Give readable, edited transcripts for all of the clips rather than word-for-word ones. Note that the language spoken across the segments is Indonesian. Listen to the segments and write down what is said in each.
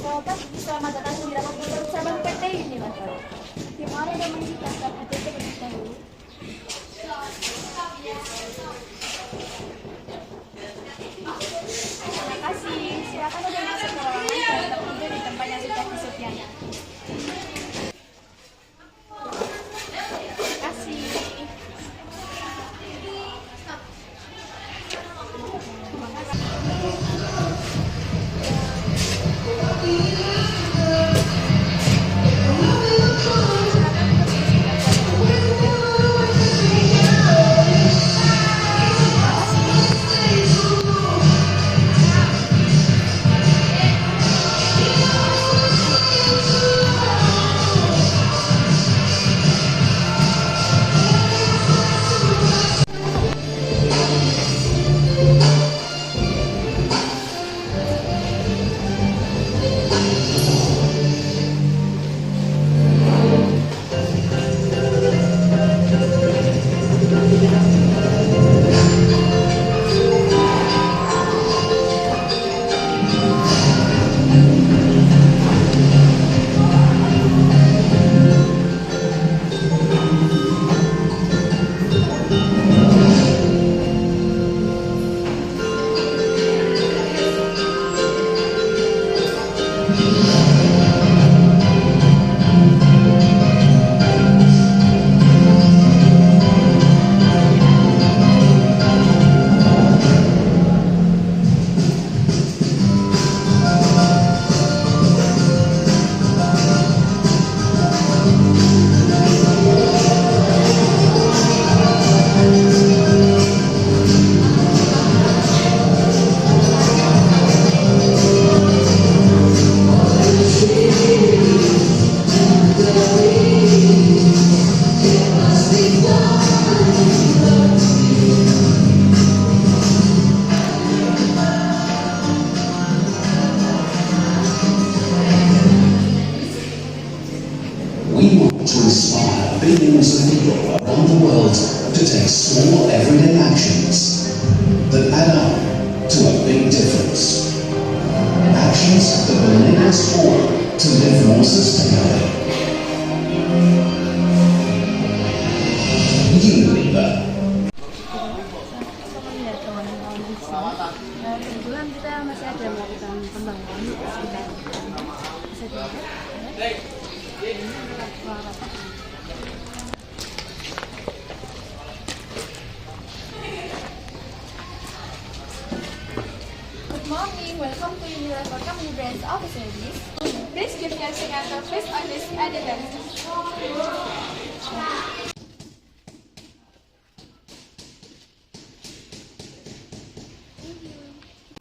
Selamat datang di rapat bersama PT Unilever. Gimana udah mengikat ATP lebih dahulu? Terima kasih. Silakan udah masuk ke ruangan dan tertidur di tempat yang sudah disediakan. Terima kasih. We want to inspire billions of people around the world to take small everyday actions that add up to a big difference. Actions that will enable us all to live more sustainably. Unilever. Kebetulan kita masih ada melakukan pembangunan di sekitar bisa dilihat. Ini adalah ruang rapat. Good morning, welcome to Unilever Company Branch Office Service. Please give your signature please on this address.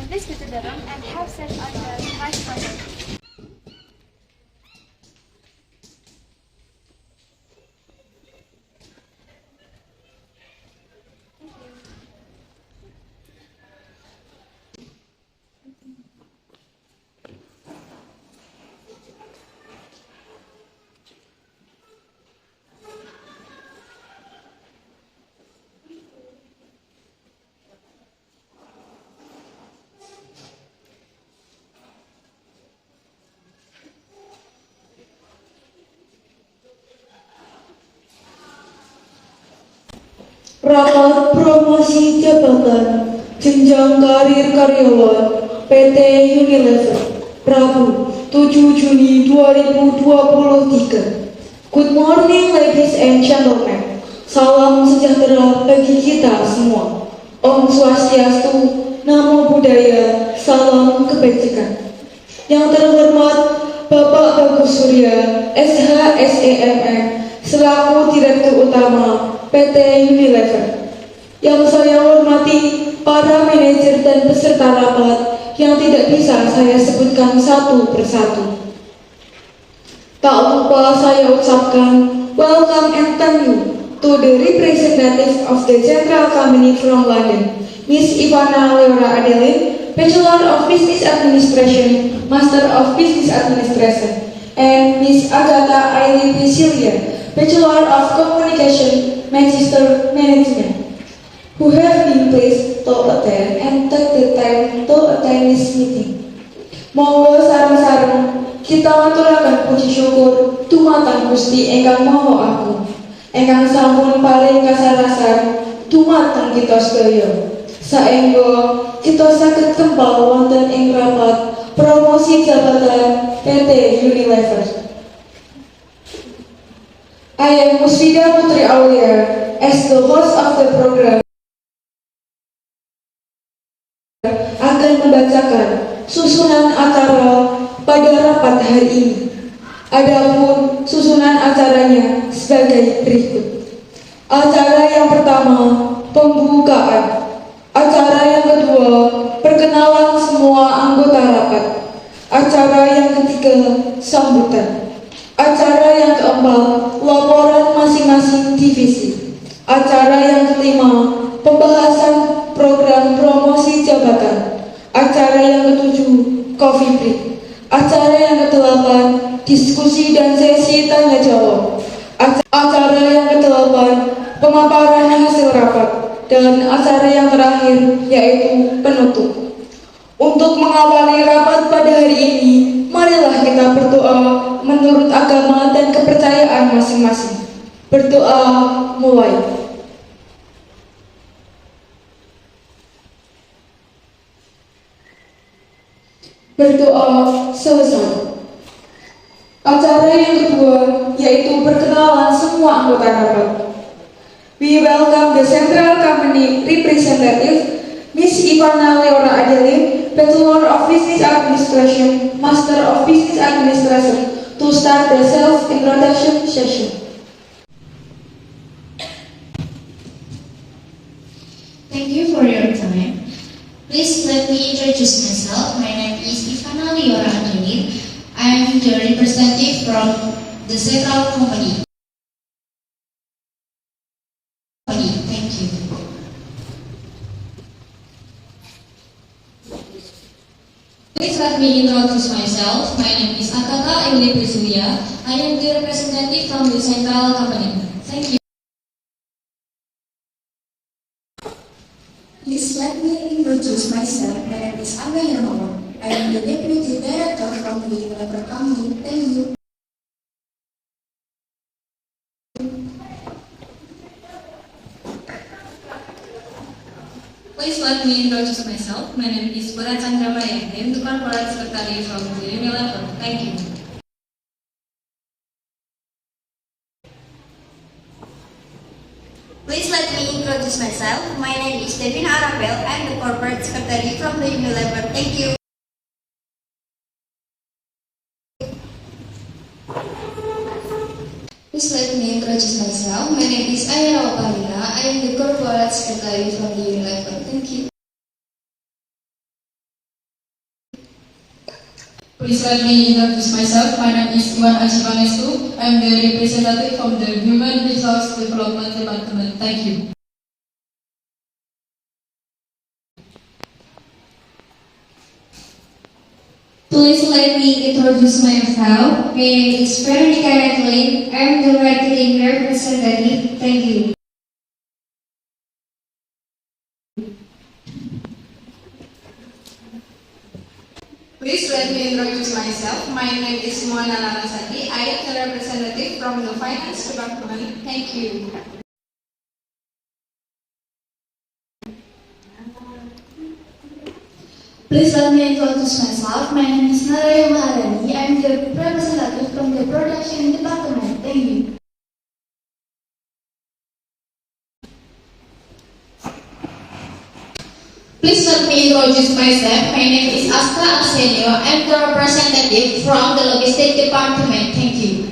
Please go to the room and have set on the vice president. Rapat promosi jabatan jenjang karir karyawan PT Unilever Rabu 7 Juni 2023. Good morning ladies and gentlemen. Salam sejahtera bagi kita semua. Om Swastiastu, Namo Buddhaya, salam kebajikan. Yang terhormat Bapak Bagus Surya, SHSEMM, selaku Direktur Utama PT Unilever. Yang saya hormati para manajer dan peserta rapat yang tidak bisa saya sebutkan satu persatu. Tak lupa saya ucapkan welcome and thank you to the representative of the Central Company from London, Miss Ivana Leora Adeline, Bachelor of Business Administration, Master of Business Administration, and Miss Agatha Aili Basilia, Bachelor of Communication, Magister Management, who have been pleased to attend and take the time to attend this meeting. Monggo sareng-sareng kita ngaturaken puji syukur dumateng Gusti ingkang Maha Agung, ingkang sampun paring kasarasan dumateng kita sedaya. Saengga kita saged kempal wonten ing rapat promosi jabatan PT Unilever. I am Musfida Putri Aulia as the host of the program akan membacakan susunan acara pada rapat hari ini. Adapun susunan acaranya sebagai berikut. Acara yang pertama, pembukaan. Acara yang kedua, perkenalan semua anggota rapat. Acara yang ketiga, sambutan. Acara yang keempat, laporan masing-masing divisi. Acara yang kelima, pembahasan program promosi jabatan. Acara yang ketujuh, coffee break. Acara yang kedelapan, diskusi dan sesi tanya jawab. Acara yang kedelapan, pemaparan hasil rapat. Dan acara yang terakhir yaitu penutup. Untuk mengawali rapat pada hari ini, marilah kita berdoa menurut agama dan kepercayaan masing-masing. Berdoa mulai. Berdoa selesai. Acara yang kedua yaitu perkenalan semua anggota rapat. We welcome the Central Company Representative, Miss Ivana Leora Adeline, Bachelor of Business Administration, Master of Business Administration, to start the self-introduction session. Thank you for your time. Please let me introduce myself. My name is Ivana Leora Adeline. I am the representative from the Central Company. Thank you. Please let me introduce myself. My name is Akaka Emily Prisuya. I am the representative from the Central Company. Thank you. Please let me introduce myself. My name is Angga Yamawa. I am the Deputy Director from the Unilever Company. Thank you. Please let me introduce myself. My name is Pura Chandramaya. I am the Corporate Secretary from the Unilever. Thank you. Please let me introduce myself. My name is Devina Arabel. I am the Corporate Secretary from the Unilever. Thank you. Please let me introduce myself. My name is Ayana Opalina. I am the Corporate Secretary from the Unilever. Thank you. Please let me introduce myself. My name is Iwan Aji Pangestu. I am the representative from the Human Resource Development Department. Thank you. Please let me introduce myself. My name is Veronica Redlin. I am the marketing representative. Thank you. Please let me introduce myself. My name is Moana Larasati. I am the representative from the Finance Department. Thank you. Please let me introduce myself. My name is Naraya Maharani. I am the representative from the Production Department. Thank you. Please let me introduce myself. My name is Asta Arsenio. I am the representative from the Logistics Department. Thank you.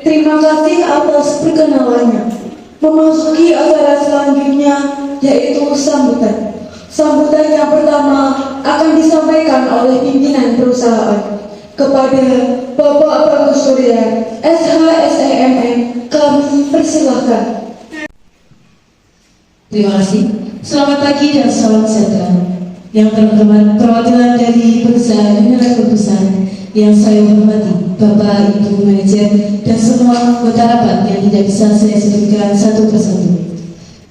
Terima kasih atas perkenalannya. Memasuki acara selanjutnya yaitu sambutan. Sambutan yang pertama akan disampaikan oleh pimpinan perusahaan kepada Bapak Bagus Surya, SHSEMM. Kami persilahkan. Terima kasih. Selamat pagi dan salam sejahtera. Yang terhormat perwakilan dari perusahaan Unilever Pusat yang saya hormati, Bapak, Ibu manajer dan semua anggota rapat yang tidak bisa saya sebutkan satu persatu.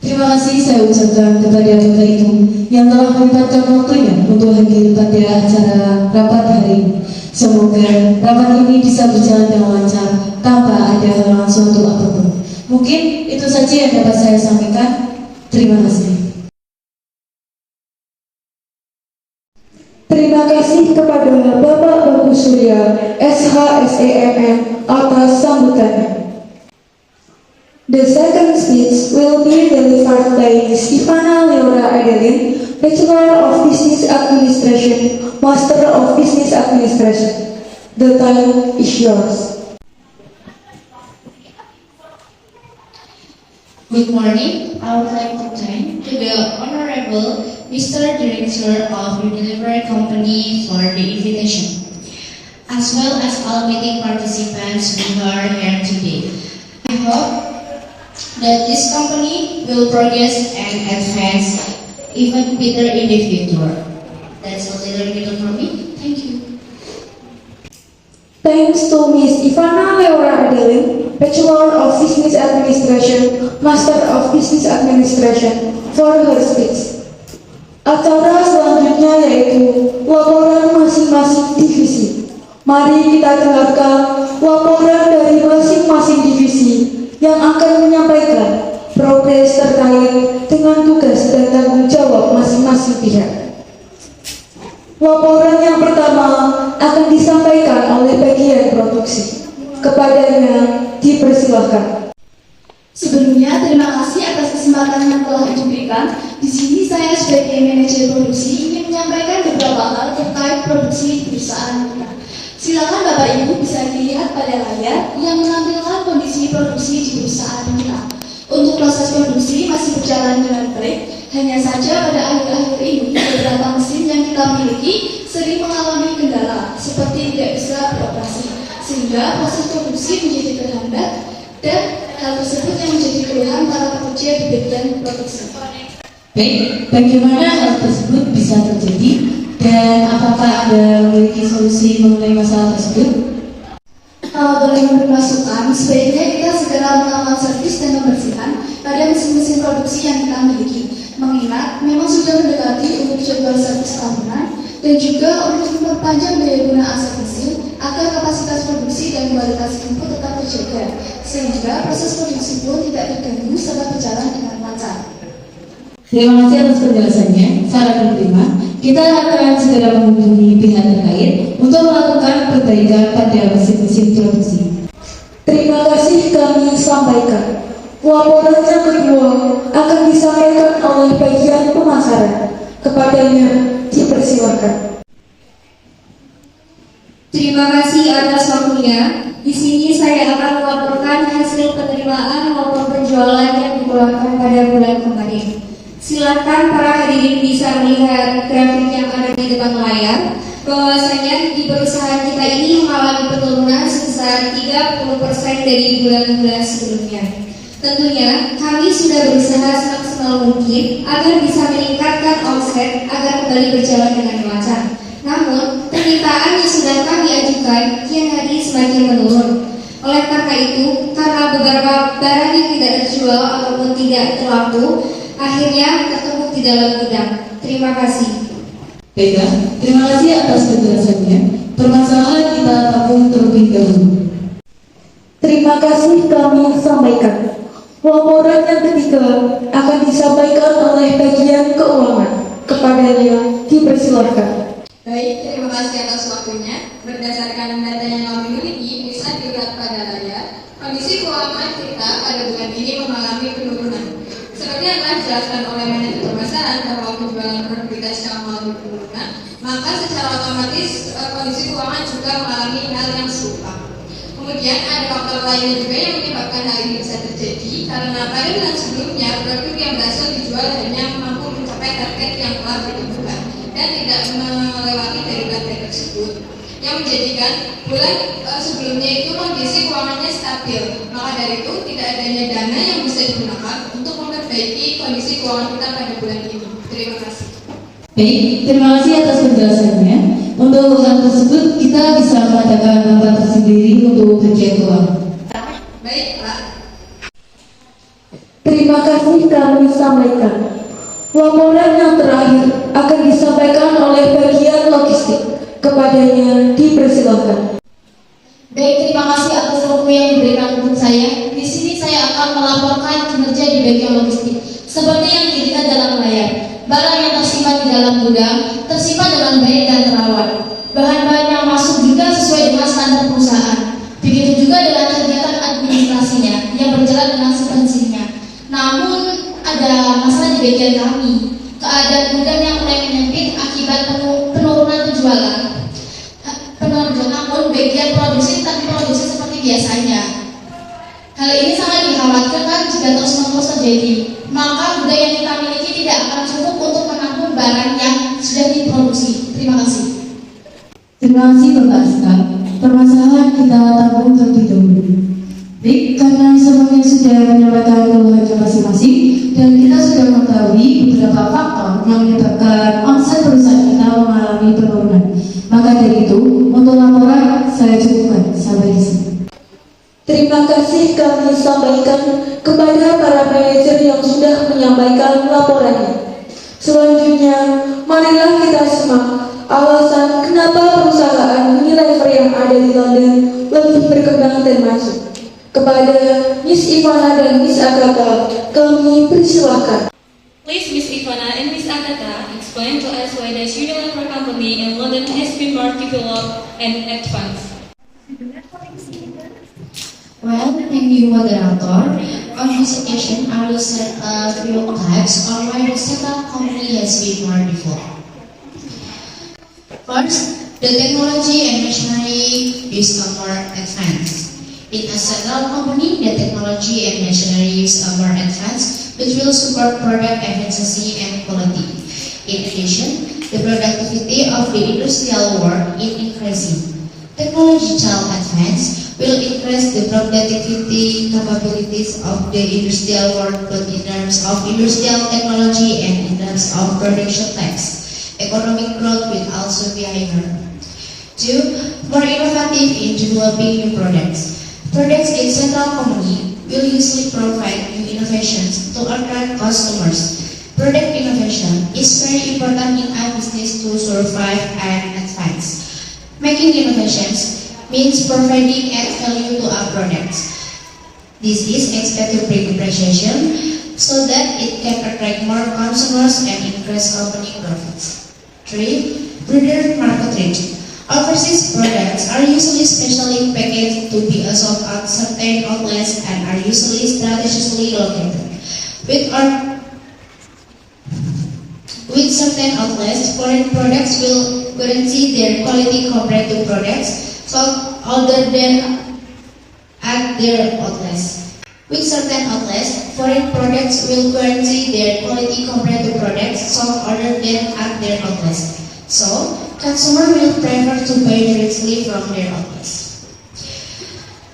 Terima kasih saya ucapkan kepada Bapak Ibu yang telah menyempatkan waktunya untuk hadir pada acara rapat hari ini. Semoga rapat ini bisa berjalan dengan lancar tanpa ada halangan suatu apapun. Mungkin itu saja yang dapat saya sampaikan. Terima kasih. Terima kasih kepada Bapak Bagus Surya SHSEMM atas sambutannya. The second speech will be delivered by Ms. Ivana Leora Adeline, Bachelor of Business Administration, Master of Business Administration. The time is yours. Good morning. I would like to thank to the Honorable Mr. Director of Unilever Company for the invitation, as well as all meeting participants who are here today. I hope that this company will progress and advance even better in the future. That's a little bit from me. Thank you. Thanks to Ms. Ivana Leora Adeline, Bachelor of Business Administration, Master of Business Administration, for her speech. Acara selanjutnya yaitu laporan masing-masing divisi. Mari kita dengarkan laporan dari masing-masing divisi yang akan menyampaikan progres terkait dengan tugas dan tanggung jawab masing-masing pihak. Laporan yang pertama akan disampaikan oleh bagian produksi. Kepadanya dipersilahkan. Sebelumnya, terima kasih atas kesempatan yang telah diberikan. Di sini saya sebagai manajer produksi ingin menyampaikan beberapa hal terkait produksi di perusahaan kita. Silakan Bapak Ibu bisa dilihat pada layar yang menampilkan kondisi produksi di perusahaan kita. Untuk proses produksi masih berjalan dengan baik. Hanya saja pada akhir-akhir ini beberapa mesin yang kita miliki sering mengalami kendala seperti tidak bisa beroperasi, sehingga proses produksi menjadi terhambat dan hal tersebut yang menjadi keluhan para pekerja di bagian produksi. Baik, bagaimana hal tersebut bisa terjadi dan apakah Anda memiliki solusi mengenai masalah tersebut? Kalau boleh memberi masukan, sebaiknya kita segera melakukan servis dan pembersihan pada mesin-mesin produksi yang kita miliki. Mengingat memang sudah mendekati untuk jadwal servis tahunan dan juga untuk memperpanjang daya guna aset mesin agar kapasitas produksi dan kualitas input tetap terjaga, sehingga proses produksi pun tidak terganggu serta berjalan dengan lancar. Terima kasih atas penjelasannya, sangat diterima. Kita akan segera menghubungi pihak terkait untuk melakukan perbaikan pada mesin-mesin produksi. Terima kasih kami sampaikan. Laporan yang kedua akan disampaikan oleh bagian pemasaran. Kepadanya dipersilakan. Terima kasih atas waktunya. Di sini saya akan melaporkan hasil penerimaan maupun penjualan yang dikeluarkan pada bulan kemarin. Silakan para hadirin bisa melihat grafik yang ada di depan layar, bahwasanya di perusahaan kita ini mengalami penurunan sebesar 30% dari bulan-bulan sebelumnya. Tentunya kami sudah berusaha semaksimal mungkin agar bisa meningkatkan omset agar kembali berjalan dengan lancar. Namun, permintaan yang sudah kami ajukan kian hari semakin menurun. Oleh karena itu, karena beberapa barang yang tidak terjual ataupun tidak terlaku, akhirnya tertumpuk di dalam gudang. Terima kasih. Baiklah, terima kasih atas penjelasannya. Permasalahan kita tampung terlebih dahulu. Terima kasih kami sampaikan. Laporan yang ketiga akan disampaikan oleh bagian keuangan. Kepadanya dipersilakan. Baik, terima kasih atas waktunya. Berdasarkan data yang kami miliki, bisa dilihat pada layar, kondisi keuangan kita pada bulan ini mengalami penurunan. Seperti yang telah dijelaskan oleh manajer pemasaran bahwa penjualan produk kita sedang mengalami penurunan, maka secara otomatis kondisi keuangan juga mengalami hal yang serupa. Kemudian ada faktor lainnya juga yang menyebabkan hal ini bisa terjadi, karena pada bulan sebelumnya produk yang berhasil dijual hanya mampu mencapai target yang telah ditentukan dan tidak melewati dari target tersebut, yang menjadikan bulan sebelumnya itu kondisi keuangannya stabil. Maka dari itu tidak adanya dana yang bisa digunakan untuk memperbaiki kondisi keuangan kita pada bulan ini. Terima kasih. Baik, terima kasih atas penjelasannya. Untuk hal tersebut kita bisa mengadakan rapat tersendiri untuk bagian keuangan. Baik, Pak. Terima Terima kasih kami sampaikan. Laporan yang terakhir akan disampaikan oleh bagian logistik. Kepadanya dipersilakan. Baik, terima kasih atas waktu yang diberikan untuk saya. Di sini saya akan melaporkan kinerja di bagian logistik. Seperti yang dilihat dalam layar, barang yang tersimpan di dalam gudang tersimpan dengan baik dan terawat. Bahan-bahan yang masuk juga sesuai dengan standar perusahaan. Begitu juga dengan kegiatan administrasinya yang berjalan dengan semestinya. Namun ada masalah di bagian kami. Keadaan gudang yang mulai menyempit akibat penurunan penjualan. Namun bagian produksi tetap diproduksi seperti biasanya. Hal ini sangat dikhawatirkan jika terus-menerus terjadi. Maka gudang yang kita miliki tidak akan cukup untuk menampung barang yang sudah diproduksi. Terima kasih. Terima kasih Bapak Aska. Permasalahan kita tanggung terlebih dahulu. Baik, karena semuanya sudah menyampaikan keluhannya masing-masing dan kita sudah mengetahui beberapa faktor yang menyebabkan omset perusahaan kita mengalami penurunan. Maka dari itu, untuk laporan saya cukupkan sampai di sini. Terima kasih kami sampaikan kepada para manajer yang sudah menyampaikan laporannya. Selanjutnya, marilah kita simak alasan kenapa perusahaan Unilever yang ada di London lebih berkembang dan maju. Kepada Miss Ivana dan Miss Agatha, kami persilakan. Please, Miss Ivana and Miss Agatha, explain to us why the Unilever company in London has been more developed and advanced. Well, thank you, moderator. On this occasion, I will set a few types on why the central company has been more developed. First, the technology and machinery is more advanced. In a central company, the technology and machinery is more advanced, which will support product efficiency and quality. In addition, the productivity of the industrial world is increasing. Technological advance will increase the productivity capabilities of the industrial world, both in terms of industrial technology and in terms of production tax. Economic growth will also be higher. 2. More innovative in developing new products. Products in central company will usually provide new innovations to attract customers. Product innovation is very important in our business to survive and advance. Making innovations means providing add value to our products. This is expected to bring appreciation so that it can attract more consumers and increase company profits. 3. Broader market reach. Overseas products are usually specially packaged to be sold at certain outlets and are usually strategically located. With certain outlets, foreign products will guarantee their quality compared to products sold other than at their outlets. With certain outlets, foreign products will guarantee their quality compared to products sold other than at their outlets. So, consumer will prefer to buy directly from their outlets.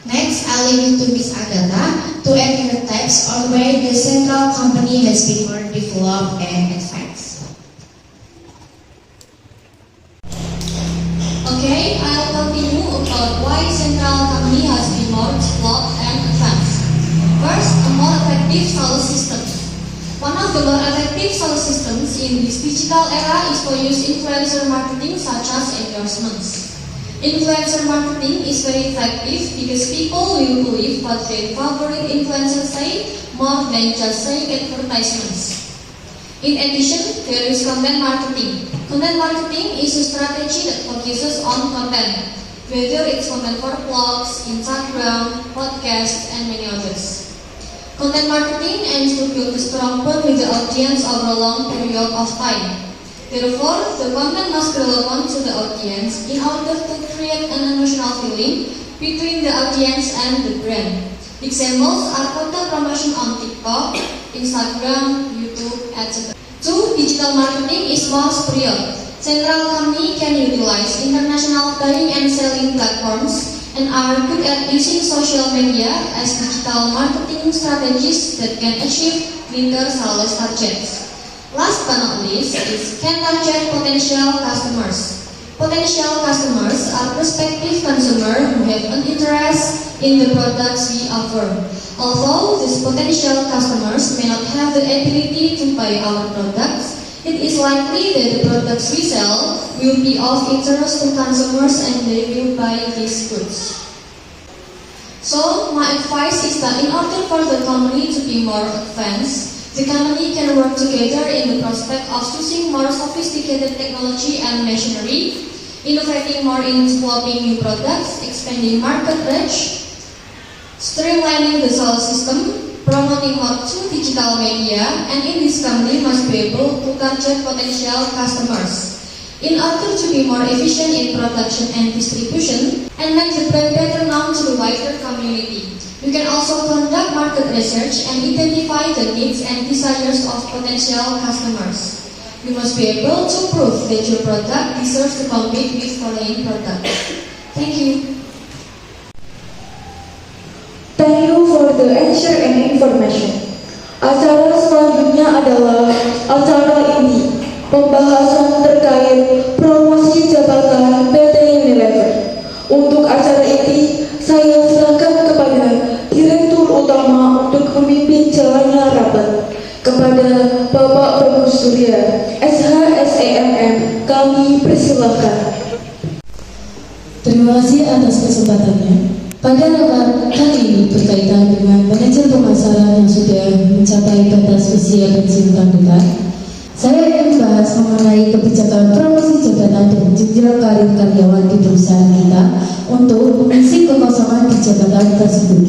Next, I'll leave it to Miss Agatha to add her types on why the central company has been more developed and advanced. Okay, I'll continue about why central company has been more developed and advanced. First, a more effective sales system. One of the more effective sales systems in this digital era is to use influencer marketing such as endorsements. Influencer marketing is very effective because people will believe what their favorite influencers say more than just saying advertisements. In addition, there is content marketing. Content marketing is a strategy that focuses on content, whether it's content for blogs, Instagram, podcasts, and many others. Content marketing aims to build a strong bond with the audience over a long period of time. Therefore, the content must be relevant to the audience in order to create an emotional feeling between the audience and the brand. Examples are content promotion on TikTok, Instagram, YouTube, etc. 2. Digital marketing is more superior. Central company can utilize international buying and selling platforms and are good at using social media as digital marketing strategies that can achieve greater sales targets. Last but not least is can target potential customers. Potential customers are prospective consumers who have an interest in the products we offer. Although these potential customers may not have the ability to buy our products, it is likely that the products we sell will be of interest to consumers and they will buy these goods. So, my advice is that in order for the company to be more advanced, the company can work together in the prospect of choosing more sophisticated technology and machinery, innovating more in developing new products, expanding market reach, streamlining the sales system, promoting more through digital media, and in this company must be able to target potential customers. In order to be more efficient in production and distribution, and make the brand better known to the wider community, you can also conduct market research and identify the needs and desires of potential customers. You must be able to prove that your product deserves to compete with following products. Thank you. Thank you for the answer and information. Acara selanjutnya adalah acara inti, pembahasan terkait promosi jabatan PT Unilever. Untuk acara inti, saya serahkan kepada Direktur Utama untuk memimpin jalannya rapat. Kepada Bapak Bagus Surya, SHSEMM, kami persilahkan. Terima kasih atas kesempatannya. Pada rapat kali ini berkaitan dengan manajer pemasaran yang sudah mencapai batas usia pensiun terdekat, saya ingin membahas mengenai kebijakan promosi jabatan dan jenjang karir karyawan di perusahaan kita untuk mengisi kekosongan di jabatan tersebut.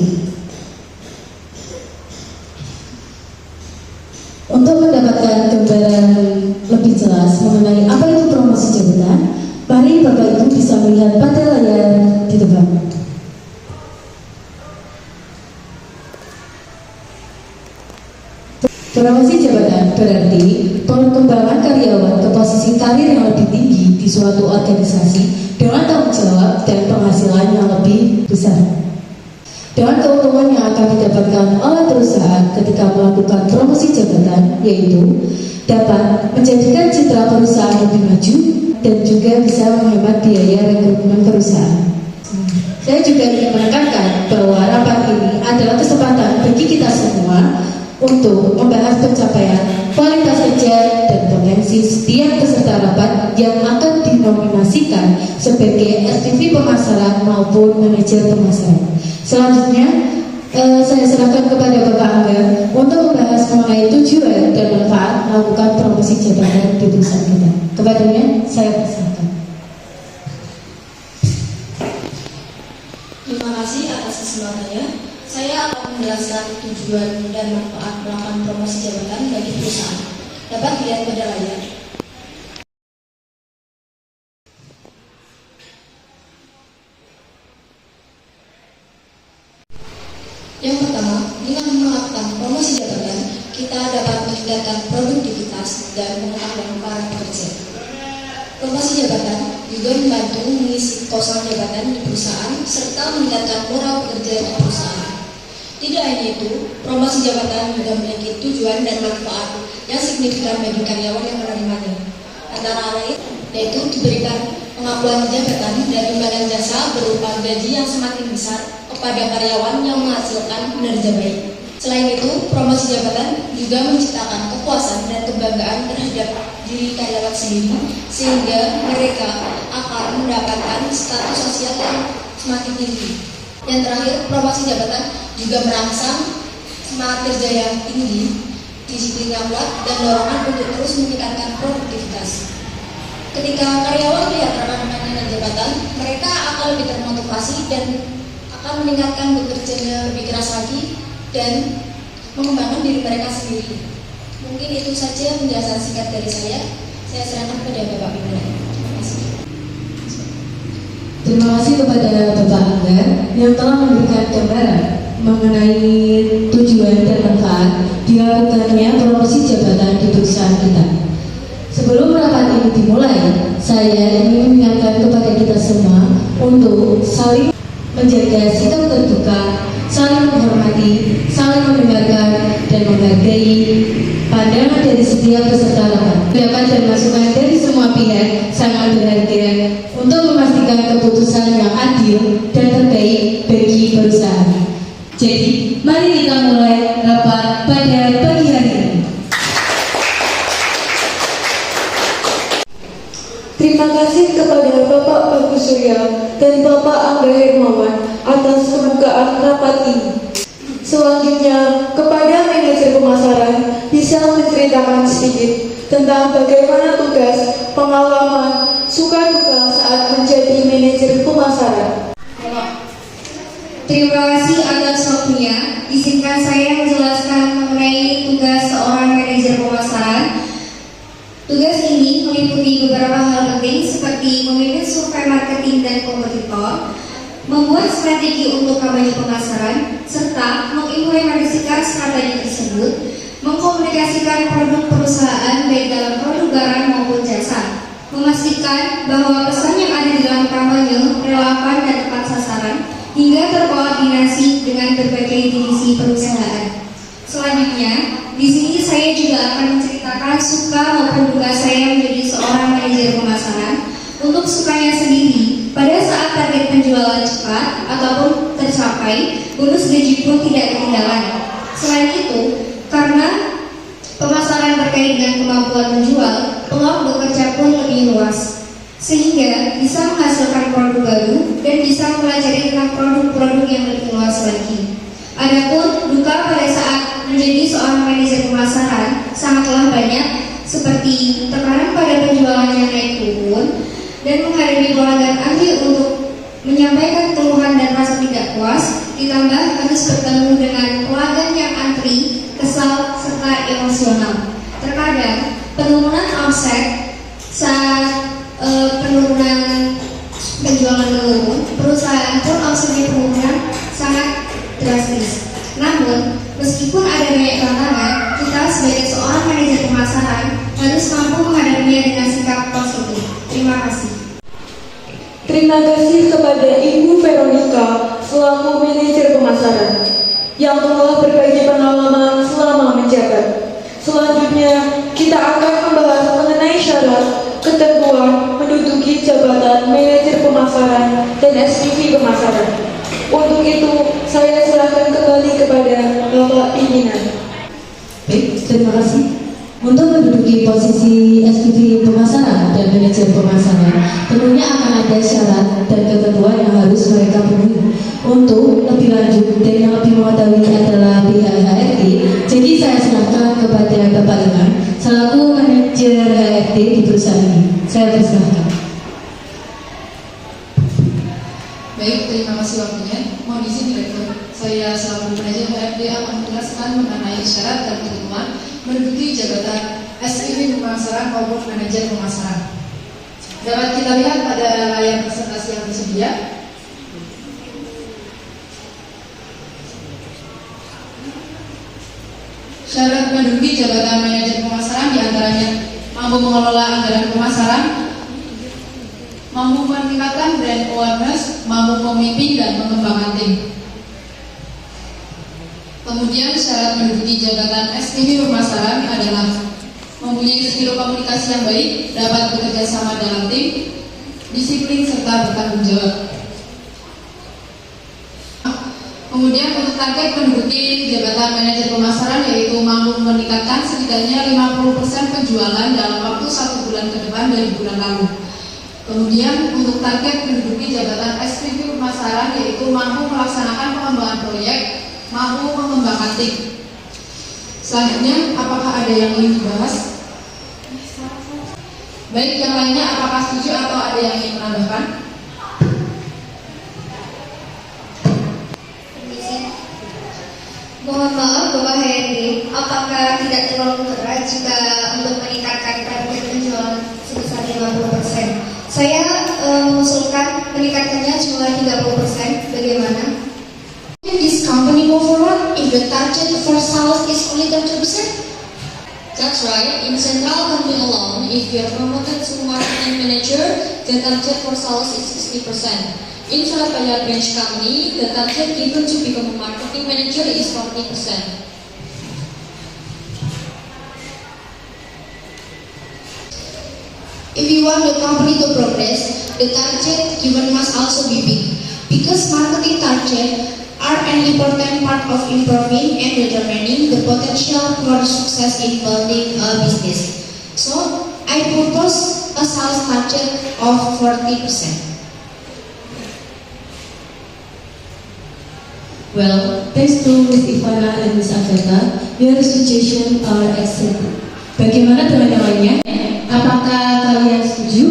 Untuk mendapatkan gambaran lebih jelas mengenai apa itu promosi jabatan, mari Bapak Ibu bisa melihat pada layar di depan. Promosi jabatan berarti pengembangan karyawan ke posisi karir yang lebih tinggi di suatu organisasi dengan tanggung jawab dan penghasilan yang lebih besar. Dengan keuntungan yang akan didapatkan oleh perusahaan ketika melakukan promosi jabatan, yaitu dapat menjadikan citra perusahaan lebih maju dan juga bisa menghemat biaya rekrutmen perusahaan. Saya juga ingin menekankan bahwa rapat ini adalah kesempatan bagi kita semua untuk membahas pencapaian, kualitas kerja, dan potensi setiap peserta rapat yang akan dinominasikan sebagai SPV pemasaran maupun manajer pemasaran. Selanjutnya, saya serahkan kepada Bapak Angga untuk membahas mengenai tujuan dan manfaat melakukan promosi jabatan di perusahaan kita. Kepadanya, saya persilakan. Terima kasih atas kesempatannya. Saya akan menjelaskan tujuan dan manfaat melakukan promosi jabatan bagi perusahaan. Dapat dilihat pada layar. Yang pertama, dengan melakukan promosi jabatan, kita dapat meningkatkan produktivitas dan pengetahuan para pekerja. Promosi jabatan juga membantu mengisi kosongan jabatan di perusahaan serta meningkatkan moral pekerja di perusahaan. Tidak hanya itu, promosi jabatan juga memiliki tujuan dan manfaat yang signifikan bagi karyawan yang menerimanya. Antara lain, yaitu diberikan pengakuan jabatan dan imbalan jasa berupa gaji yang semakin besar kepada karyawan yang menghasilkan kinerja baik. Selain itu, promosi jabatan juga menciptakan kepuasan dan kebanggaan terhadap diri karyawan sendiri, sehingga mereka akan mendapatkan status sosial yang semakin tinggi. Yang terakhir, promosi jabatan juga merangsang semangat kerja yang tinggi, disiplin yang kuat, dan dorongan untuk terus meningkatkan produktivitas. Ketika karyawan melihat rekan-rekannya naik jabatan, mereka akan lebih termotivasi dan akan meningkatkan bekerjanya lebih keras lagi dan mengembangkan diri mereka sendiri. Mungkin itu saja penjelasan singkat dari saya. Saya serahkan kepada Bapak Pimpinan. Terima kasih. Terima kasih kepada Bapak Angga yang telah memberikan gambaran mengenai tujuan dan manfaat dilakukannya promosi jabatan di perusahaan kita. Sebelum rapat ini dimulai, saya ingin mengingatkan kepada kita semua untuk saling menjaga sikap terbuka, saling menghormati, saling mendengarkan, dan menghargai pandangan dari setiap peserta rapat. Pendapat dan masukan dari semua pihak sangat berharga keputusan yang adil dan terbaik bagi perusahaan. Jadi, mari kita mulai rapat pada pagi hari ini. Terima kasih kepada Bapak Bagus Surya dan Bapak Angga Hermawan atas pembukaan rapat ini. Selanjutnya, kepada manajer pemasaran bisa menceritakan sedikit tentang bagaimana tugas, pengalaman, suka duka saat menjadi manajer pemasaran. Terima kasih atas waktunya. Izinkan saya menjelaskan mengenai tugas seorang manajer pemasaran. Tugas ini meliputi beberapa hal penting seperti memimpin survei marketing dan kompetitor, membuat strategi untuk kampanye pemasaran, serta mengimplementasikan strategi tersebut, mengkomunikasikan produk perusahaan baik dalam produk barang maupun jasa, memastikan bahwa pesan yang ada di dalam kampanye relevan dan tepat sasaran, hingga terkoordinasi dengan berbagai divisi perusahaan. Selanjutnya, di sini saya juga akan menceritakan suka maupun duka saya menjadi seorang manajer pemasaran. Untuk sukanya sendiri, pada saat target penjualan cepat ataupun tercapai, bonus gaji pun tidak ketinggalan. Selain itu, karena pemasaran terkait dengan kemampuan menjual, peluang bekerja pun lebih luas, sehingga bisa menghasilkan produk baru dan bisa mempelajari tentang produk-produk yang lebih luas lagi. Adapun duka pada saat menjadi seorang manajer pemasaran sangatlah banyak, seperti tekanan pada penjualan yang naik turun dan menghadapi pelanggan antri untuk menyampaikan keluhan dan rasa tidak puas, ditambah harus bertemu dengan pelanggan yang antri, kesal, serta emosional. Terkadang penurunan omset saat penurunan penjualan menurun, perusahaan pun omsetnya penurunan sangat drastis. Namun, meskipun ada banyak tantangan, kita sebagai seorang manajer pemasaran harus mampu menghadapinya dengan sikap positif. Terima kasih. Terima kasih kepada Ibu Veronica selaku manajer pemasaran yang telah berbagi pengalaman selama menjabat. Selanjutnya, kita akan membahas mengenai syarat ketentuan menduduki jabatan manajer pemasaran dan SPV pemasaran. Untuk itu, saya serahkan kembali kepada Bapak Pimpinan. Baik, terima kasih. Untuk menduduki posisi SPV pemasaran dan manajer pemasaran, tentunya akan ada syarat dan ketentuan yang harus mereka penuhi. Untuk lebih lanjut dan yang lebih mengetahui adalah pihak HRD. Jadi saya serahkan kepada Bapak Iman selaku manajer HRD di perusahaan ini. Saya persilahkan. Baik, terima kasih waktunya. Mohon izin Direktur, saya selaku manajer HRD akan menjelaskan mengenai syarat dan ketentuan menduduki jabatan SPV pemasaran maupun manajer pemasaran. Dapat kita lihat pada layar presentasi yang tersedia. Syarat menduduki jabatan manajer pemasaran diantaranya mampu mengelola anggaran pemasaran, mampu meningkatkan brand awareness, mampu memimpin dan mengembangkan tim. Kemudian syarat menduduki jabatan SPV pemasaran adalah mempunyai skill komunikasi yang baik, dapat bekerja sama dalam tim, disiplin serta bertanggung jawab. Kemudian untuk target menduduki jabatan manajer pemasaran yaitu mampu meningkatkan setidaknya 50% penjualan dalam waktu 1 bulan ke depan dari bulan lalu. Kemudian untuk target menduduki jabatan SPV pemasaran yaitu mampu melaksanakan pengembangan proyek, mampu mengembangkan tim. Selanjutnya, apakah ada yang ingin dibahas? Baik, yang lainnya apakah setuju atau ada yang ingin menambahkan? Mohon maaf Bapak HRD, apakah tidak terlalu berat jika untuk meningkatkan target penjualan sebesar 50%? Saya mengusulkan meningkatkannya cuma 30%, bagaimana? Can this company move forward if the target for sales is only 30%? That's right, in central company alone, if you are promoted to marketing manager, the target for sales is 60%. In Surabaya branch company, the target given to become a marketing manager is 40%. If we want the company to progress, the target given must also be big, because marketing targets are an important part of improving and determining the potential for success in building a business. So, I propose a sales target of 40%. Well, thanks to Ms. Ivana and Ms. Agatha, your suggestions are excellent. Bagaimana dengan yang lainnya? Apakah kalian setuju?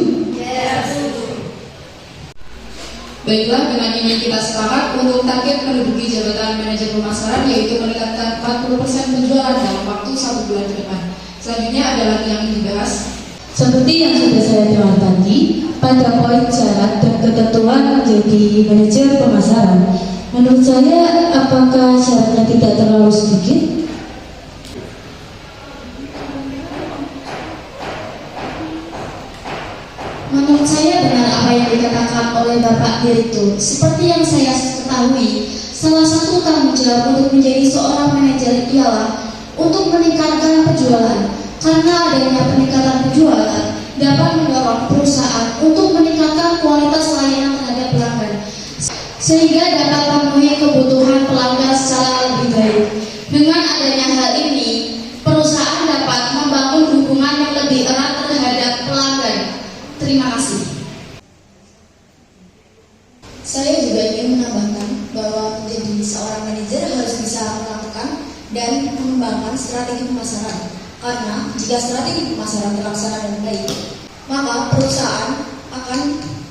Baiklah, dengan ini kita sepakat untuk target menduduki jabatan manajer pemasaran, yaitu meningkatkan 40% penjualan dalam waktu 1 bulan ke depan. Selanjutnya ada lagi yang ingin dibahas. Seperti yang sudah saya dengar tadi, pada poin syarat dan ketentuan menjadi manajer pemasaran, menurut saya apakah syaratnya tidak terlalu sedikit? Menurut saya benar apa yang dikatakan oleh Bapak Direktur. Seperti yang saya ketahui, salah satu tanggung jawab untuk menjadi seorang manajer ialah untuk meningkatkan penjualan. Karena adanya peningkatan penjualan dapat mendorong perusahaan untuk meningkatkan kualitas layanan terhadap pelanggan, sehingga dapat memenuhi kebutuhan pelanggan secara lebih baik. Dengan adanya hal ini, perusahaan dapat membangun hubungan yang lebih erat terhadap pelanggan. Terima kasih. Saya juga ingin menambahkan bahwa menjadi seorang manajer harus bisa melakukan dan mengembangkan strategi pemasaran. Karena jika strategi pemasaran terlaksana dengan baik, maka perusahaan akan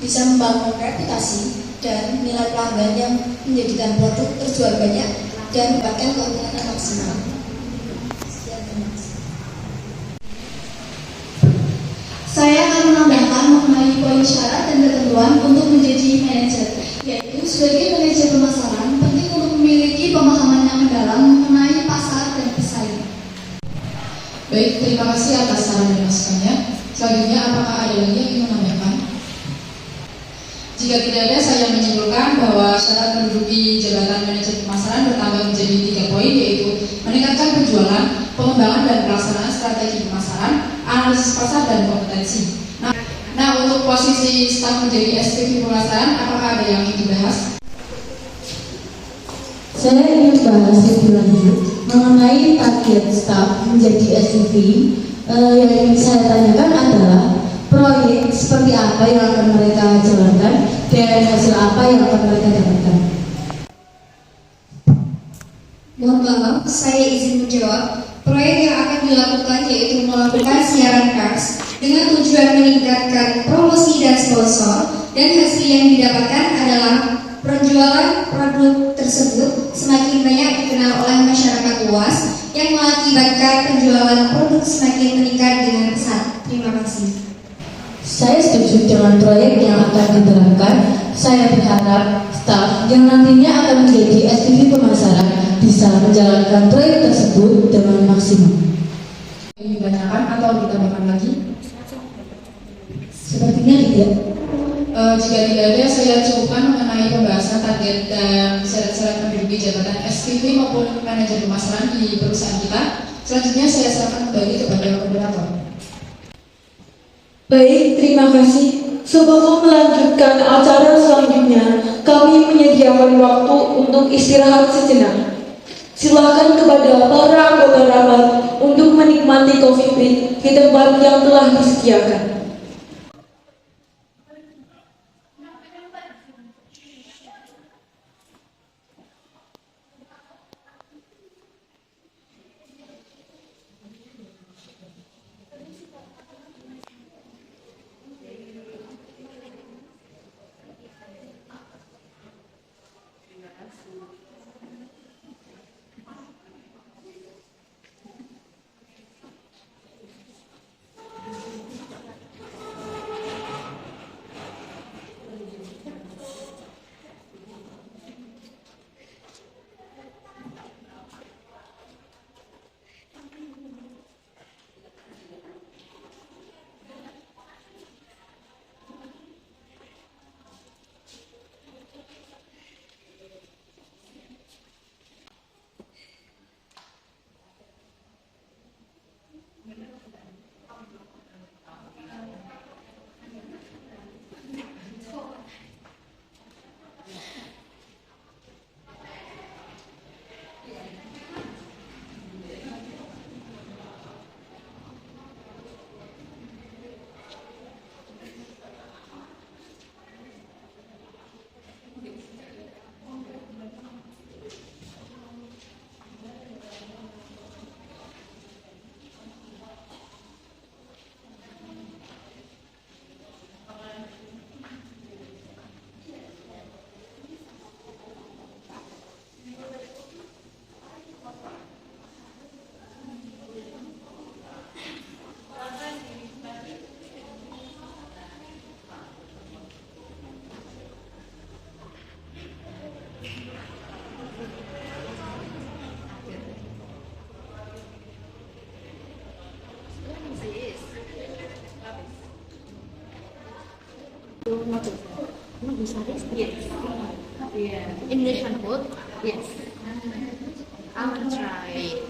bisa membangun reputasi dan nilai pelanggan yang menjadikan produk terjual banyak dan mendapatkan keuntungan yang maksimal. Sekian, terima kasih. Saya akan menambahkan mengenai poin syarat dan ketentuan untuk menjadi manajer, yaitu sebagai manajer pemasaran penting untuk memiliki pemahaman yang mendalam mengenai pasar dan pesaing. Baik, terima kasih atas saran dan masukannya. Selanjutnya, apakah ada lagi yang ingin menambahkan? Jika tidak ada, saya menyimpulkan bahwa syarat menduduki jabatan manajer pemasaran bertambah menjadi 3 poin, yaitu meningkatkan penjualan, pengembangan dan pelaksanaan strategi pemasaran, analisis pasar dan kompetensi. Nah, untuk posisi staf menjadi SPV pemasaran, apakah ada yang ingin dibahas? Saya ingin bahas lebih lanjut mengenai target staf menjadi SPV. Yang ingin saya tanyakan adalah proyek seperti apa yang akan mereka jalankan dan hasil apa yang akan mereka dapatkan. Mohon maaf, saya izin menjawab. Proyek yang akan dilakukan yaitu melakukan siaran pers dengan tujuan meningkatkan promosi dan sponsor, dan hasil yang didapatkan adalah penjualan produk tersebut semakin banyak dikenal oleh masyarakat luas, yang mengakibatkan penjualan produk semakin meningkat dengan pesat. Terima kasih. Saya setuju dengan proyek yang akan diterapkan. Saya berharap staf yang nantinya akan menjadi SPV pemasaran bisa menjalankan proyek tersebut dengan maksimal. Ingin ditanyakan atau ditambahkan lagi? Sepertinya tidak. Jika tidak ada, saya cukupkan mengenai pembahasan target dan syarat-syarat menduduki jabatan SPV maupun manajer pemasaran di perusahaan kita. Selanjutnya saya serahkan kembali kepada moderator. Baik, terima kasih. Sebelum melanjutkan acara selanjutnya, kami menyediakan waktu untuk istirahat sejenak. Silakan kepada para anggota rapat untuk menikmati coffee break di tempat yang telah disediakan. Yes. Yeah. Indonesian food? Yes. I will try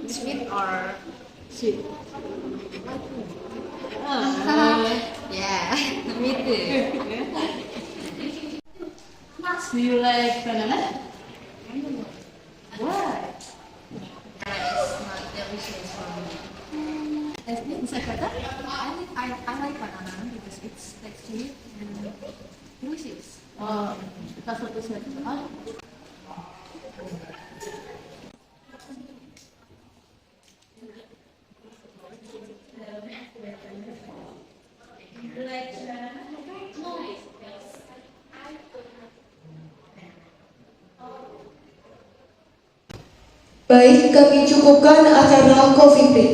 sweet or sweet. Yeah, me too. Do you like banana? Why? It's not delicious for me. Is that better? I like banana because it's like sweet and delicious. Oh, that's what you said. Oh. Baik, kami cukupkan acara Coffee Break.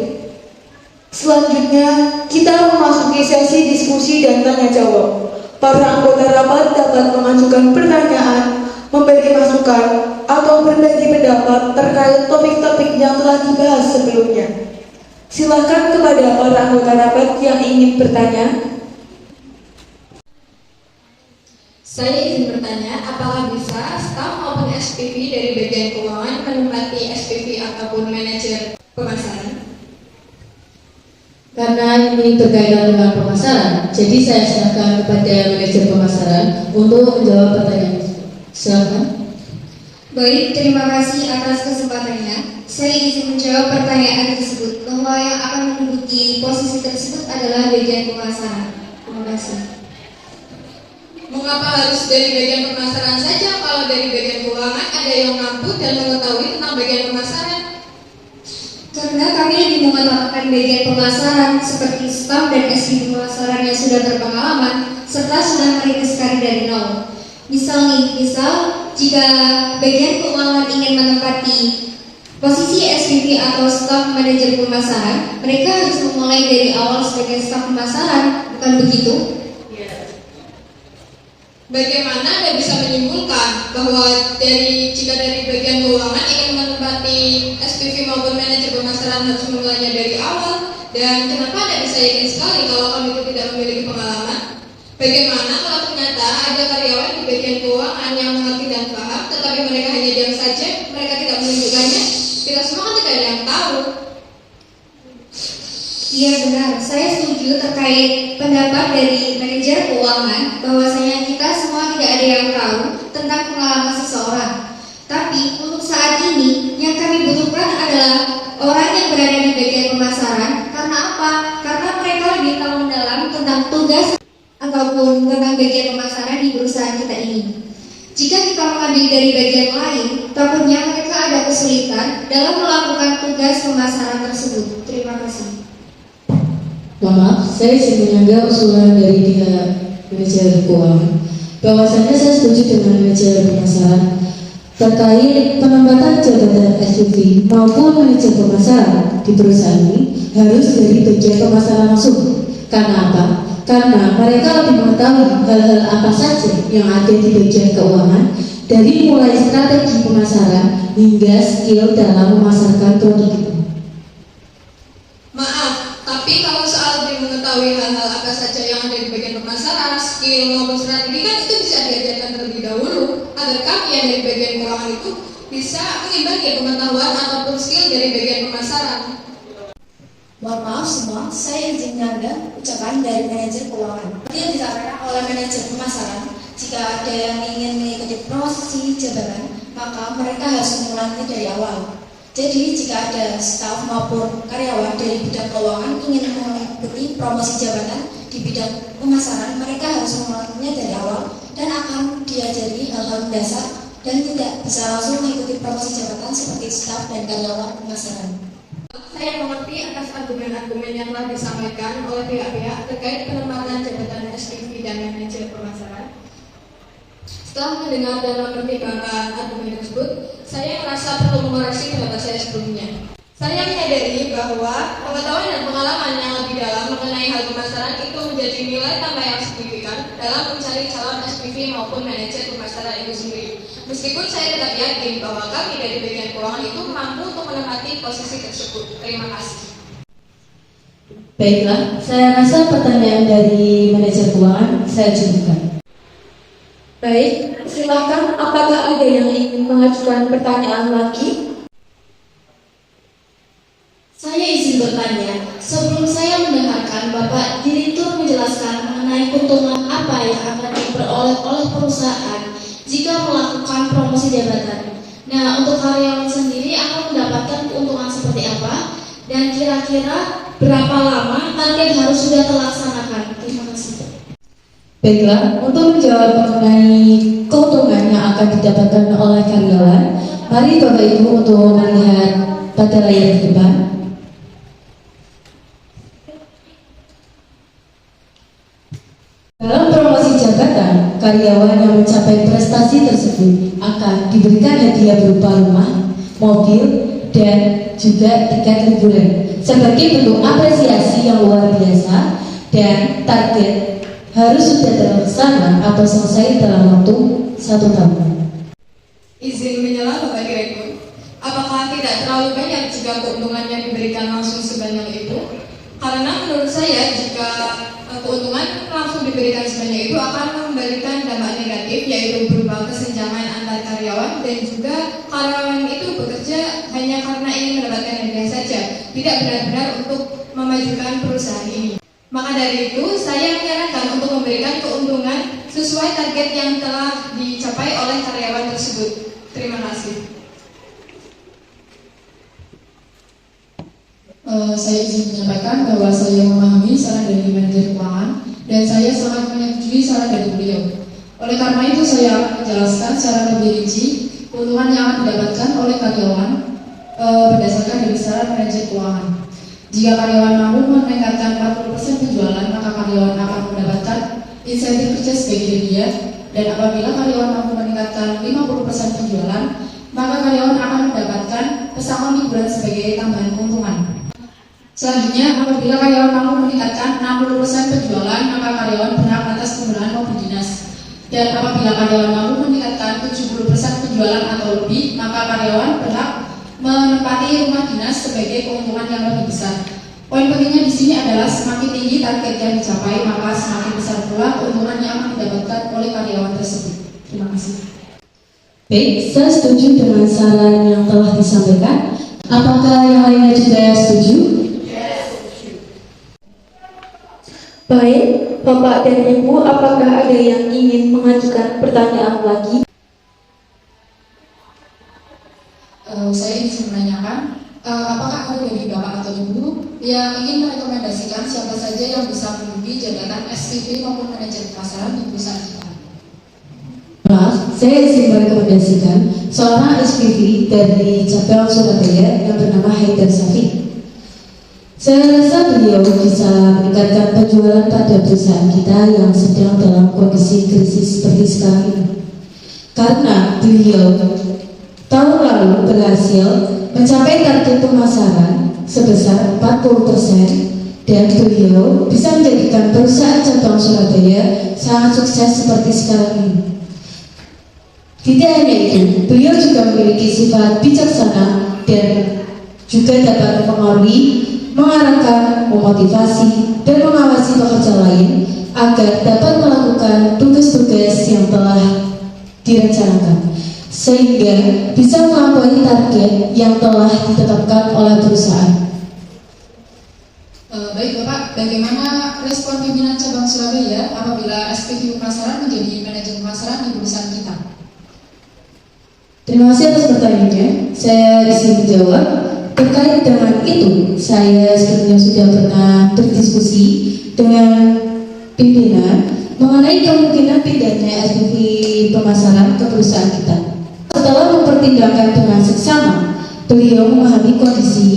Selanjutnya, kita memasuki sesi diskusi dan tanya jawab. Para anggota rapat dapat mengajukan pertanyaan, memberi masukan, atau berbagi pendapat terkait topik-topik yang telah dibahas sebelumnya. Silakan kepada para anggota rapat yang ingin bertanya. Saya izin bertanya, apakah bisa staf maupun SPV dari bagian keuangan menempati SPV ataupun manajer pemasaran? Karena ini berkaitan dengan pemasaran, jadi saya serahkan kepada manajer pemasaran untuk menjawab pertanyaan tersebut. Silakan. Baik, terima kasih atas kesempatannya. Saya izin menjawab pertanyaan tersebut bahwa yang akan menduduki posisi tersebut adalah bagian pemasaran. Terima kasih. Mengapa harus dari bagian pemasaran saja? Kalau dari bagian keuangan ada yang mampu dan mengetahui tentang bagian pemasaran? Karena kami lebih mengutamakan bagian pemasaran seperti staf dan SPV pemasaran yang sudah berpengalaman serta sudah merintis karir dari nol. Misal jika bagian keuangan ingin menempati posisi SPV atau staf manajer pemasaran, mereka harus memulai dari awal sebagai staf pemasaran, bukan begitu? Bagaimana Anda bisa menyimpulkan bahwa jika dari bagian keuangan ingin menempati SPV maupun manajer pemasaran harus memulainya dari awal? Dan kenapa Anda bisa yakin sekali kalau kami itu tidak memiliki pengalaman? Bagaimana kalau ternyata ada karyawan di bagian keuangan yang mengerti dan paham, tetapi mereka hanya diam saja, mereka tidak menunjukkannya? Kita semua kan tidak ada yang tahu. Iya benar, saya setuju terkait pendapat dari manajer keuangan bahwasanya kita semua tidak ada yang tahu tentang pengalaman seseorang. Tapi untuk saat ini yang kami butuhkan adalah orang yang berada di bagian pemasaran. Karena apa? Karena mereka lebih tahu mendalam tentang tugas ataupun tentang bagian pemasaran di perusahaan kita ini. Jika kita mengambil dari bagian lain, takutnya mereka ada kesulitan dalam melakukan tugas pemasaran tersebut. Terima kasih. Mohon maaf, saya ingin menyanggah usulan dari pihak manajer keuangan. Bahwasanya saya setuju dengan manajer pemasaran terkait penempatan jabatan SPV maupun manajer pemasaran di perusahaan ini harus dari bagian pemasaran langsung. Karena apa? Karena mereka lebih mengetahui hal-hal apa saja yang ada di bagian keuangan, dari mulai strategi pemasaran hingga skill dalam memasarkan produk itu. Maaf, tapi kalau soal lebih mengetahui hal-hal apa saja yang ada di bagian pemasaran, skill maupun strategi kan itu bisa diajarkan terlebih dahulu agar kami yang dari bagian keuangan itu bisa mengimbangi pengetahuan ataupun skill dari bagian pemasaran. Mohon maaf semua, saya izin menyanggah ucapan dari manajer keuangan. Seperti yang disampaikan oleh manajer pemasaran, jika ada yang ingin mengikuti promosi jabatan, maka mereka harus memulainya dari awal. Jadi jika ada staf maupun karyawan dari bidang keuangan ingin mengikuti promosi jabatan di bidang pemasaran, mereka harus memulainya dari awal dan akan diajari hal-hal mendasar dan tidak bisa langsung mengikuti promosi jabatan seperti staf dan karyawan pemasaran. Saya mengerti atas argumen-argumen yang telah disampaikan oleh pihak-pihak terkait penempatan jabatan SPV dan manajer pemasaran. Setelah mendengar dan mempertimbangkan argumen tersebut, saya merasa perlu mengoreksi pendapat saya sebelumnya. Saya menyadari bahwa pengetahuan dan pengalaman yang lebih dalam mengenai hal pemasaran itu menjadi nilai tambah yang signifikan dalam mencari calon SPV maupun manajer pemasaran itu sendiri. Meskipun saya tetap yakin bahwa kami dari bagian keuangan itu mampu untuk menempati posisi tersebut. Terima kasih. Baiklah, saya rasa pertanyaan dari manajer keuangan saya cukupkan. Baik, silakan. Apakah ada yang ingin mengajukan pertanyaan lagi? Saya izin bertanya, sebelum saya mendengarkan Bapak Direktur menjelaskan mengenai keuntungan apa yang akan diperoleh oleh perusahaan jika melakukan promosi jabatan. Nah, untuk karyawan sendiri akan mendapatkan keuntungan seperti apa? Dan kira-kira berapa lama target harus sudah terlaksanakan? Terima kasih. Baiklah, untuk menjawab mengenai keuntungan yang akan didapatkan oleh karyawan, mari Bapak Ibu untuk melihat pada layar di depan. Dalam promosi jabatan, karyawan yang mencapai prestasi tersebut akan diberikan hadiah berupa rumah, mobil, dan juga tiket liburan sebagai bentuk apresiasi yang luar biasa, dan target harus sudah terlaksana atau selesai dalam waktu 1 tahun. Izin menyela Bapak Direktur, apakah tidak terlalu banyak jika keuntungan yang diberikan langsung sebanyak itu? Karena menurut saya jika keuntungan langsung diberikan sebanyak itu akan memberikan dampak negatif, yaitu berupa kesenjangan antar karyawan, dan juga karyawan itu bekerja hanya karena ingin mendapatkan hadiah saja, tidak benar-benar untuk memajukan perusahaan ini. Maka dari itu, saya menyarankan untuk memberikan keuntungan sesuai target yang telah dicapai oleh karyawan tersebut. Terima kasih. Saya izin menyampaikan bahwa saya memahami saran dari manajer keuangan dan saya sangat menyetujui saran dari beliau. Oleh karena itu, saya akan menjelaskan secara lebih rinci keuntungan yang akan didapatkan oleh karyawan berdasarkan dari saran manajer keuangan. Jika karyawan mampu meningkatkan 40% penjualan, maka karyawan akan mendapatkan insentif kerja sebagai hadiah, dan apabila karyawan mampu meningkatkan 50% penjualan, maka karyawan akan mendapatkan pesangon liburan sebagai tambahan keuntungan. Selanjutnya, apabila karyawan mampu meningkatkan 60% penjualan, maka karyawan berhak atas penggunaan mobil dinas. Dan apabila karyawan mampu meningkatkan 70% penjualan atau lebih, maka karyawan berhak menempati rumah dinas sebagai keuntungan yang lebih besar. Poin pentingnya di sini adalah semakin tinggi target yang dicapai, maka semakin besar pula keuntungan yang akan didapatkan oleh karyawan tersebut. Terima kasih. Baik, saya setuju dengan saran yang telah disampaikan. Apakah yang lainnya juga setuju? Baik, Bapak dan Ibu, apakah ada yang ingin mengajukan pertanyaan lagi? Saya ingin menanyakan, apakah ada dari Bapak atau Ibu yang ingin merekomendasikan siapa saja yang bisa menduduki jabatan SPV maupun manajer pemasaran di perusahaan kita? Maaf, saya ingin merekomendasikan seorang SPV dari cabang Surabaya yang bernama Haidar Safi. Saya rasa beliau bisa meningkatkan penjualan pada perusahaan kita yang sedang dalam kondisi krisis seperti sekarang ini. Karena beliau tahun lalu berhasil mencapai target pemasaran sebesar 40%, dan beliau bisa menjadikan perusahaan cabang Surabaya sangat sukses seperti sekarang ini. Tidak hanya itu, beliau juga memiliki sifat bijaksana dan juga dapat mempengaruhi, mengarahkan, memotivasi, dan mengawasi pekerja lain agar dapat melakukan tugas-tugas yang telah direncanakan, sehingga bisa melampaui target yang telah ditetapkan oleh perusahaan. Baik Bapak, bagaimana respon pimpinan cabang Surabaya apabila SPV pemasaran menjadi manajer pemasaran di perusahaan kita? Terima kasih atas pertanyaannya. Saya izin menjawab. Terkait dengan itu, saya sebenarnya sudah pernah berdiskusi dengan pimpinan mengenai kemungkinan pindahnya SPV pemasaran ke perusahaan kita. Setelah mempertimbangkan dengan seksama, beliau memahami kondisi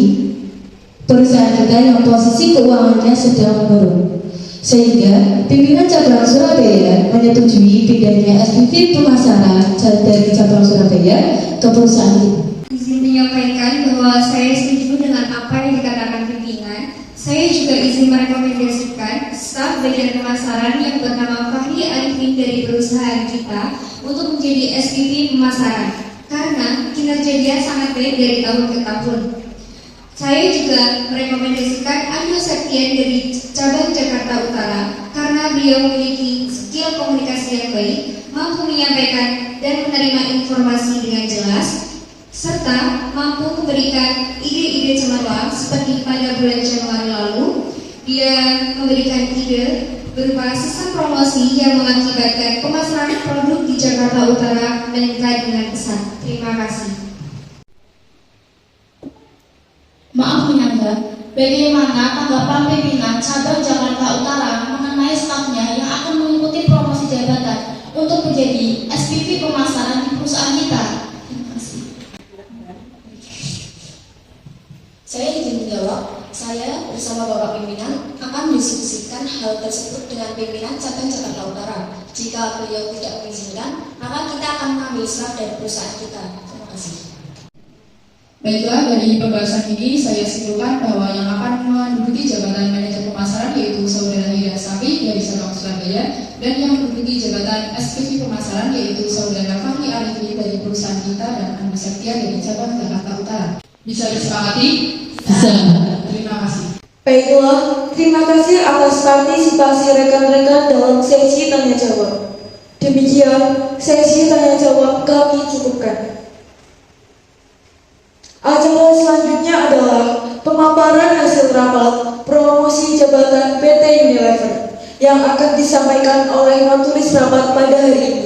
perusahaan kita yang posisi keuangannya sedang menurun, sehingga pimpinan cabang Surabaya menyetujui pindahnya SPV pemasaran dari cabang Surabaya ke perusahaan kita. Izin menyampaikan bahwa saya setuju dengan apa yang dikatakan pimpinan. Saya juga izin merekomendasikan staf bagian pemasaran yang bernama Fahri Arifin dari perusahaan kita untuk menjadi SPV pemasaran, karena kinerja dia sangat baik dari tahun ke tahun. Saya juga merekomendasikan Ando Septian dari cabang Jakarta Utara karena beliau memiliki skill komunikasi yang baik, mampu menyampaikan dan menerima informasi dengan jelas, serta mampu memberikan ide-ide cemerlang seperti pada bulan Januari lalu. Dia memberikan ide berupa sistem promosi yang mengakibatkan pemasaran produk di Jakarta Utara meningkat dengan pesat. Terima kasih. Maaf menyangga, bagaimana tanggapan pimpinan cabang Jakarta Utara mengenai stafnya yang akan mengikuti promosi jabatan untuk menjadi SPV pemasaran di perusahaan kita? Terima kasih. Saya izin menjawab. Saya bersama Bapak Pimpinan akan mendiskusikan hal tersebut dengan pimpinan cabang Jakarta Utara. Jika beliau tidak mengizinkan, maka kita akan mengambil staf dari perusahaan kita. Terima kasih. Baiklah, dari pembahasan ini saya simpulkan bahwa yang akan menduduki jabatan manajer pemasaran yaitu Saudara Hira Safi dari Sabang Surabaya, dan yang menduduki jabatan SPV pemasaran yaitu Saudara Fahri Arifi dari perusahaan kita dan Andi Septia dari cabang Jakarta Utara. Bisa disepakati? Bisa. Terima kasih. Baiklah, terima kasih atas partisipasi rekan-rekan dalam sesi tanya jawab. Demikian, sesi tanya jawab kami cukupkan. Acara selanjutnya adalah pemaparan hasil rapat promosi jabatan PT Unilever yang akan disampaikan oleh notulis rapat pada hari ini.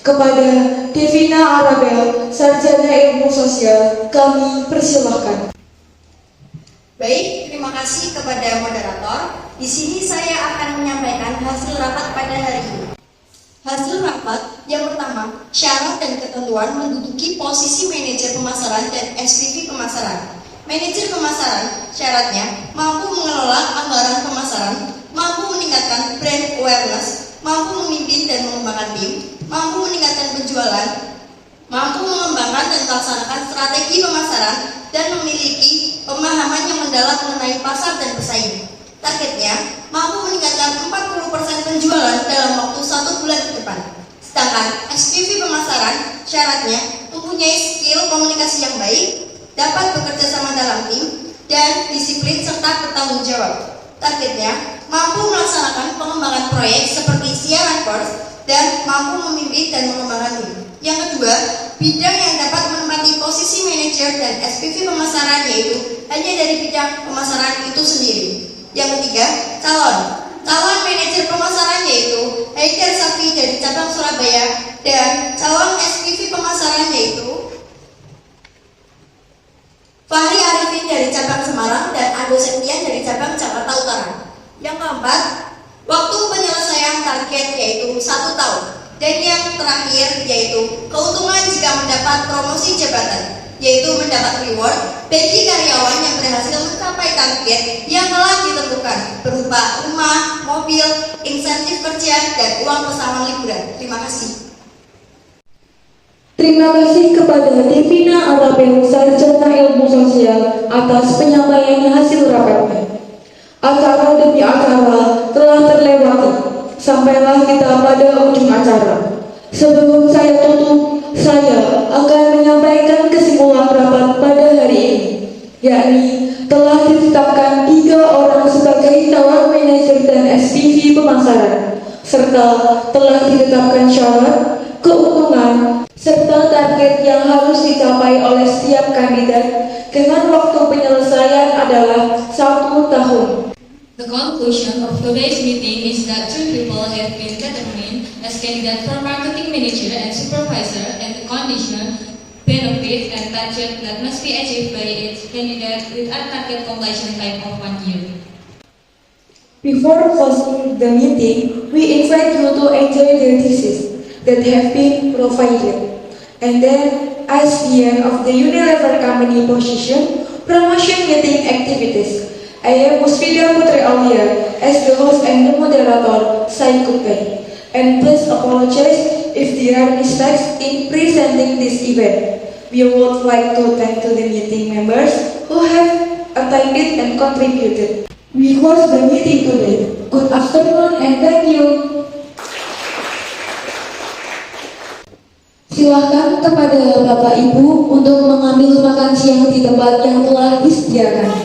Kepada Devina Arabel, Sarjana Ilmu Sosial, kami persilahkan. Baik, terima kasih kepada moderator. Di sini saya akan menyampaikan hasil rapat pada hari ini. Hasil rapat yang pertama, syarat dan ketentuan menduduki posisi manajer pemasaran dan SPV pemasaran. Manajer pemasaran syaratnya mampu mengelola anggaran pemasaran, mampu meningkatkan brand awareness, mampu memimpin dan mengembangkan tim, mampu meningkatkan penjualan, mampu mengembangkan dan melaksanakan strategi pemasaran, dan memiliki pemahaman yang mendalam mengenai pasar dan pesaing. Targetnya mampu meningkatkan 40% penjualan dalam waktu 1 bulan ke depan. Sedangkan SPV pemasaran syaratnya mempunyai skill komunikasi yang baik, dapat bekerja sama dalam tim, dan disiplin serta bertanggung jawab. Targetnya mampu melaksanakan pengembangan proyek seperti siaran pers dan mampu memimpin dan mengembangkan tim. Yang kedua, bidang yang dapat menempati posisi manajer dan SPV pemasaran yaitu hanya dari bidang pemasaran itu sendiri. Yang ketiga, calon manajer pemasaran yaitu Haidar Safi dari cabang Surabaya dan calon SPV pemasaran yaitu Fahri Arifin dari cabang Semarang dan Ando Septian dari cabang Jakarta Utara. Yang keempat, waktu penyelesaian target yaitu 1 tahun. Dan yang terakhir yaitu keuntungan jika mendapat promosi jabatan, yaitu mendapat reward bagi karyawan yang berhasil mencapai target yang telah ditentukan berupa rumah, mobil, insentif kerja, dan uang pesangon liburan. Terima kasih. Terima kasih kepada Devina Arabel, Sarjana Ilmu Sosial atas penyampaian hasil rapatnya. Acara demi acara telah terlewati. Sampailah kita pada ujung acara. Sebelum saya tutup, saya akan menyampaikan kesimpulan rapat pada hari ini, yakni telah ditetapkan 3 orang sebagai calon manajer dan SPV pemasaran, serta telah ditetapkan syarat, keuntungan, serta target yang harus dicapai oleh setiap kandidat dengan waktu penyelesaian adalah 1 tahun. The conclusion of today's meeting is that 2 people have been determined as candidates for marketing manager and supervisor, and the condition, benefit, and target that must be achieved by each candidate with a target completion time of 1 year. Before closing the meeting, we invite you to enjoy the thesis that have been provided. And then, as the end of the Unilever Company position, promotion meeting activities. I am Musfida Putri Aulia as the host and the moderator, Sai Kupai. And please apologize if there are mistakes in presenting this event. We would like to thank to the meeting members who have attended and contributed. We close the meeting today. Good afternoon and thank you. Silahkan kepada Bapak Ibu untuk mengambil makan siang di tempat yang telah disediakan.